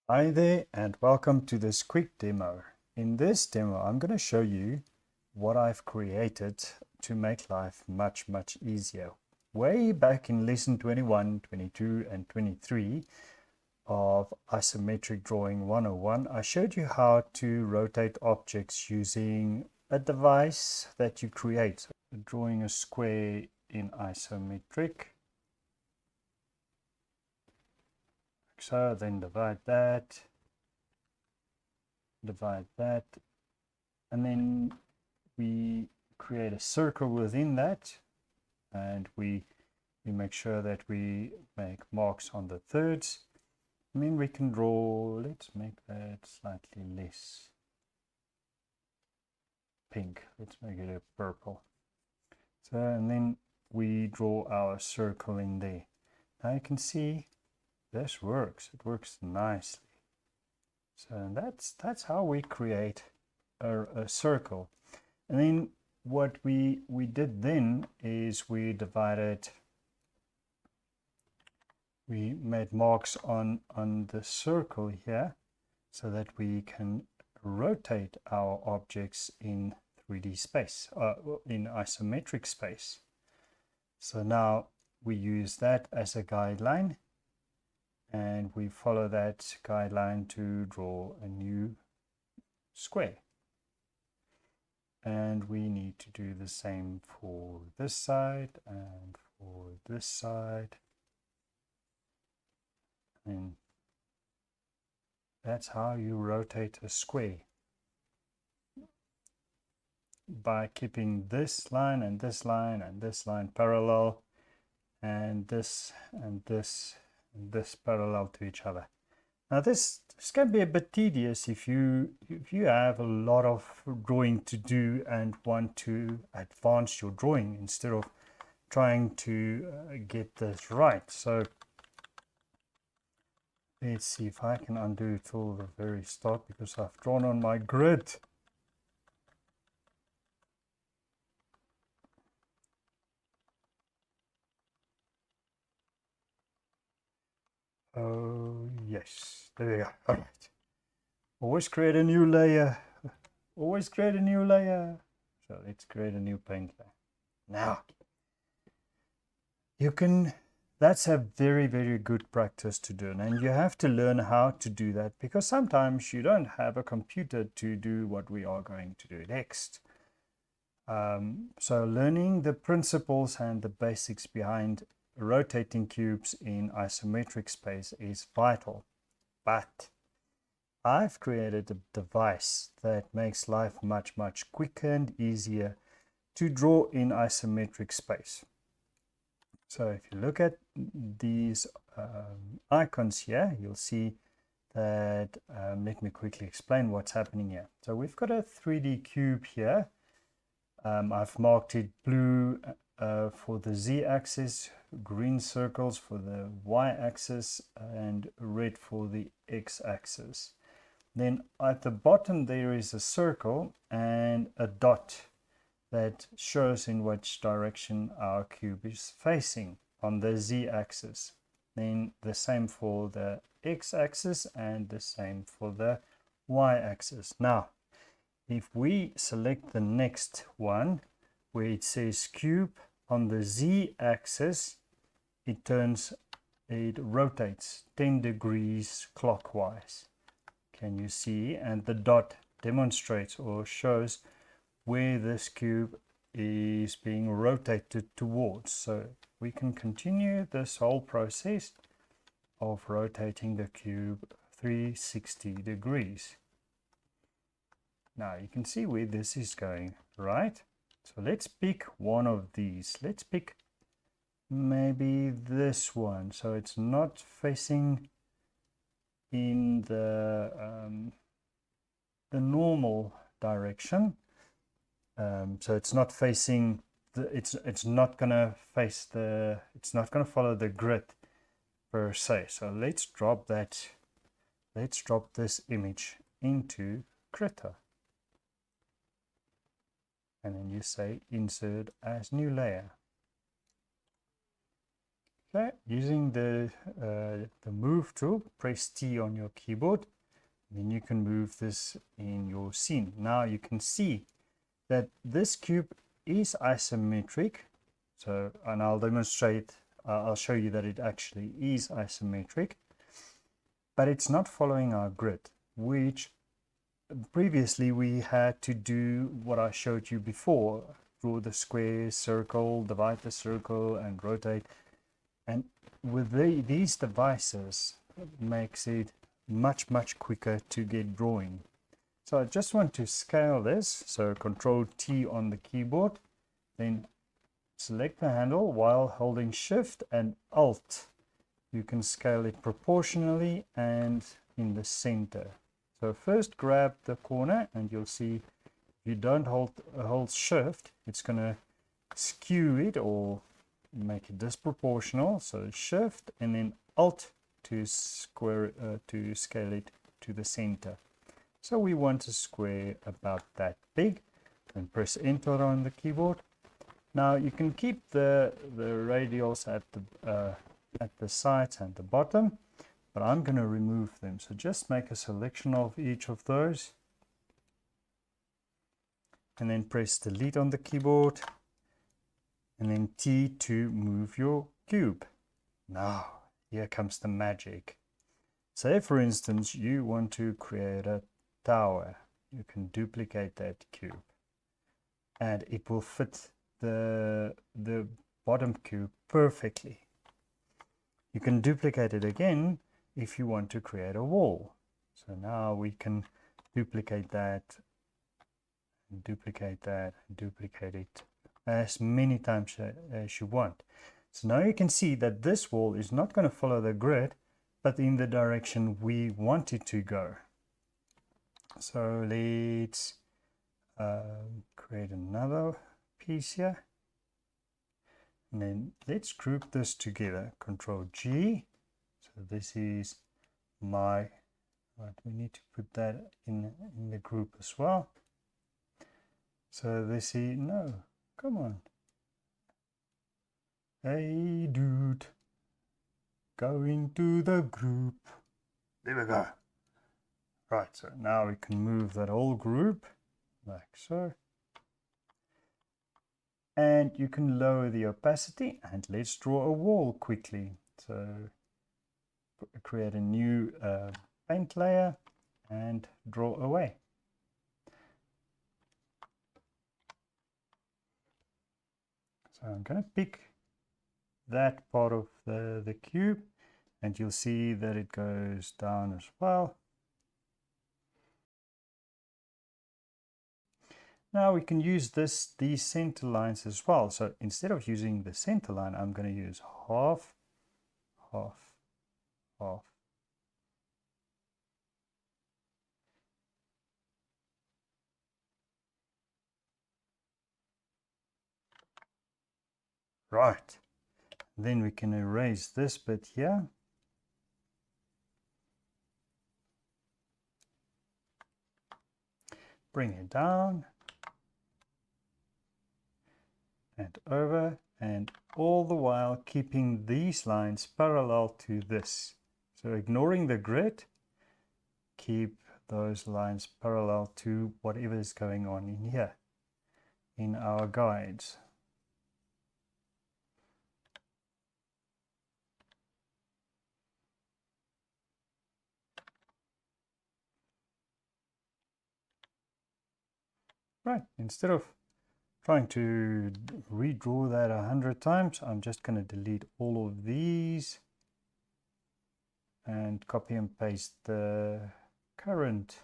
Hi there and welcome to this quick demo. In this demo, I'm going to show you what I've created to make life much easier. Way back in lesson 21, 22 and 23 of Isometric Drawing 101, I showed you how to rotate objects using a device that you create. So drawing a square in isometric. So then divide that, and then we create a circle within that, and we make sure that we make marks on the thirds. And then we can draw, let's make that slightly less pink, let's make it a purple. So, and then we draw our circle in there. Now you can see this works, it works nicely. So that's how we create a circle. And then what we did then is we made marks on the circle here so that we can rotate our objects in 3D space, in isometric space. So now we use that as a guideline, and we follow that guideline to draw a new square. And we need to do the same for this side and for this side. And that's how you rotate a square, by keeping this line and this line and this line parallel, and this and this and this parallel to each other. Now this can be a bit tedious if you have a lot of drawing to do and want to advance your drawing instead of trying to get this right. So let's see if I can undo it till the very start, because I've drawn on my grid. Oh yes, there we go. All right. Always create a new layer. Always create a new layer. So let's create a new paint layer. Now, that's a very good practice to do. And you have to learn how to do that, because sometimes you don't have a computer to do what we are going to do next. So learning the principles and the basics behind rotating cubes in isometric space is vital. But I've created a device that makes life much quicker and easier to draw in isometric space. So if you look at these icons here, you'll see that, let me quickly explain what's happening here. So we've got a 3D cube here. I've marked it blue for the z-axis, green circles for the y-axis, and red for the x-axis. Then at the bottom there is a circle and a dot that shows in which direction our cube is facing on the z-axis. Then the same for the x-axis and the same for the y-axis. Now, if we select the next one where it says cube on the z-axis, it rotates 10 degrees clockwise. Can you see? And the dot demonstrates or shows where this cube is being rotated towards. So we can continue this whole process of rotating the cube 360 degrees. Now you can see where this is going, right? So let's pick one of these. Let's pick maybe this one, so it's not facing in the normal direction. So it's not facing it's not gonna follow the grid per se. So let's drop this image into Krita, and then you say insert as new layer. Okay, using the move tool, press T on your keyboard. Then you can move this in your scene. Now you can see that this cube is isometric. So, and I'll demonstrate, I'll show you that it actually is isometric, but it's not following our grid, which previously we had to do what I showed you before: draw the square, circle, divide the circle, and rotate. And with these devices, it makes it much quicker to get drawing. So I just want to scale this. So Control T on the keyboard, then select the handle while holding Shift and Alt. You can scale it proportionally and in the center. So first grab the corner, and you'll see if you don't hold Shift, it's going to skew it or make it disproportional. So Shift and then Alt to to scale it to the center. So we want a square about that big, and press Enter on the keyboard. Now you can keep the radials at the sides and the bottom, but I'm going to remove them. So just make a selection of each of those, and then press Delete on the keyboard, and then T to move your cube. Now here comes the magic. Say for instance you want to create a tower. You can duplicate that cube and it will fit the bottom cube perfectly. You can duplicate it again if you want to create a wall. So now we can duplicate that, and duplicate that, and duplicate it as many times as you want. So now you can see that this wall is not going to follow the grid, but in the direction we want it to go. So let's create another piece here. And then let's group this together. Control G. So this is my, right, we need to put that in the group as well. So this is, no, come on. Hey dude, go into the group. There we go. Right, so now we can move that whole group like so. And you can lower the opacity, and let's draw a wall quickly. So create a new paint layer and draw away. So I'm going to pick that part of the cube, and you'll see that it goes down as well. Now we can use these center lines as well. So instead of using the center line, I'm going to use half, half, half. Right. Then we can erase this bit here. Bring it down and over, and all the while keeping these lines parallel to this. So ignoring the grid, keep those lines parallel to whatever is going on in here in our guides. Right, instead of trying to redraw that 100 times, I'm just going to delete all of these and copy and paste the current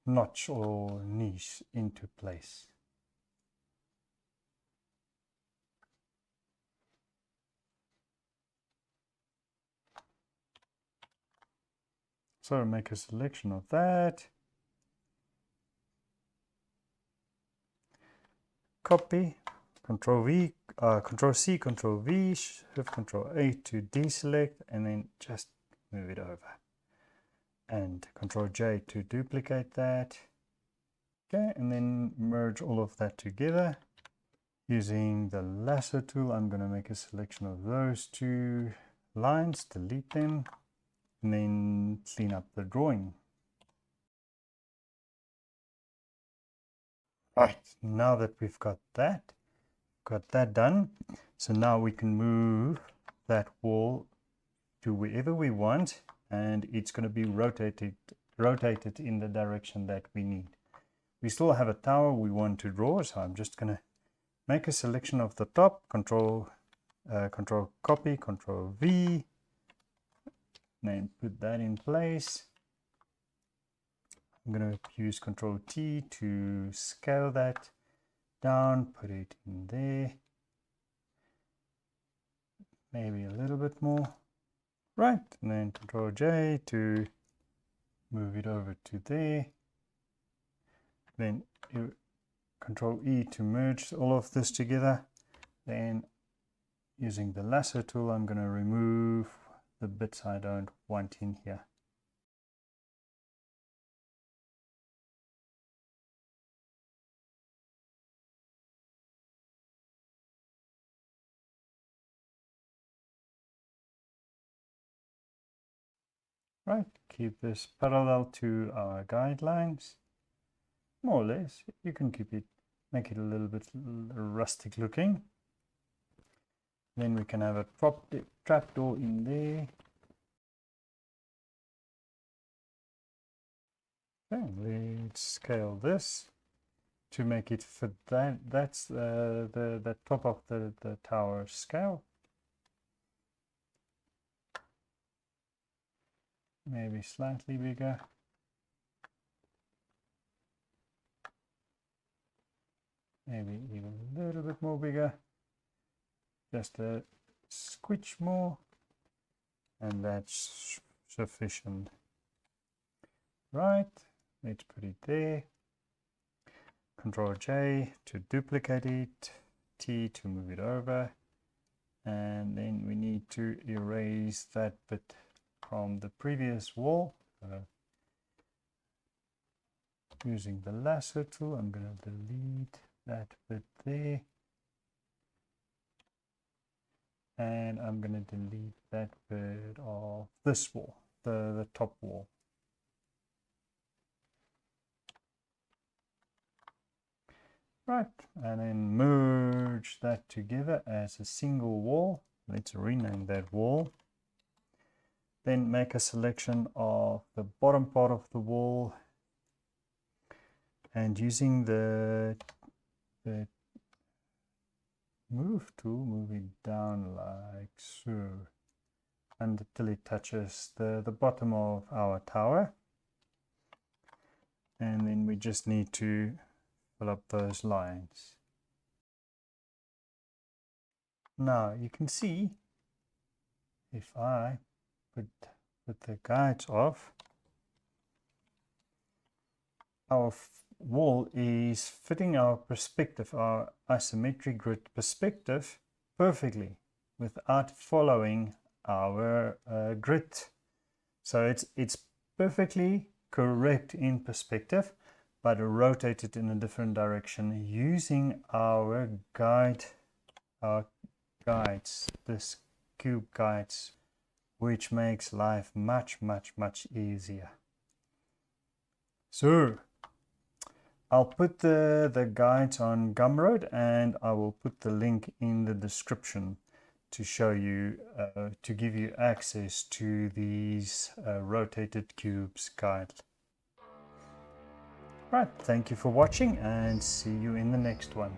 notch or niche into place. So make a selection of that. Copy, Control V, Control C, Control V, Shift Control A to deselect, and then just move it over. And Control J to duplicate that. Okay, and then merge all of that together. Using the lasso tool, I'm going to make a selection of those two lines, delete them, and then clean up the drawing. Right, now that we've got that done, so now we can move that wall to wherever we want, and it's going to be rotated in the direction that we need. We still have a tower we want to draw, so I'm just going to make a selection of the top, control copy, control V, and put that in place. I'm going to use control T to scale that down, put it in there, maybe a little bit more, right, and then control J to move it over to there, then control E to merge all of this together. Then using the lasso tool, I'm going to remove the bits I don't want in here. Right, keep this parallel to our guidelines, more or less. You can keep it, make it a little bit rustic looking. Then we can have a trapdoor in there. Okay, let's scale this to make it fit that. That's the top of the tower scale. Maybe slightly bigger. Maybe even a little bit more bigger. Just a squitch more, and that's sufficient. Right, let's put it there. Control J to duplicate it, T to move it over, and then we need to erase that bit from the previous wall. Using the lasso tool, I'm going to delete that bit there, and I'm going to delete that bit of this wall, the top wall. Right, and then merge that together as a single wall. Let's rename that wall. Then make a selection of the bottom part of the wall, and using the move tool, move it down like so until it touches the bottom of our tower. And then we just need to fill up those lines. Now you can see, if I put the guides off, our wall is fitting our perspective, our isometric grid perspective, perfectly without following our grid. So it's perfectly correct in perspective, but rotated in a different direction using our guides, this cube guides, which makes life much easier. So I'll put the guides on Gumroad, and I will put the link in the description to show you, to give you access to these rotated cubes guide. Right, thank you for watching, and see you in the next one.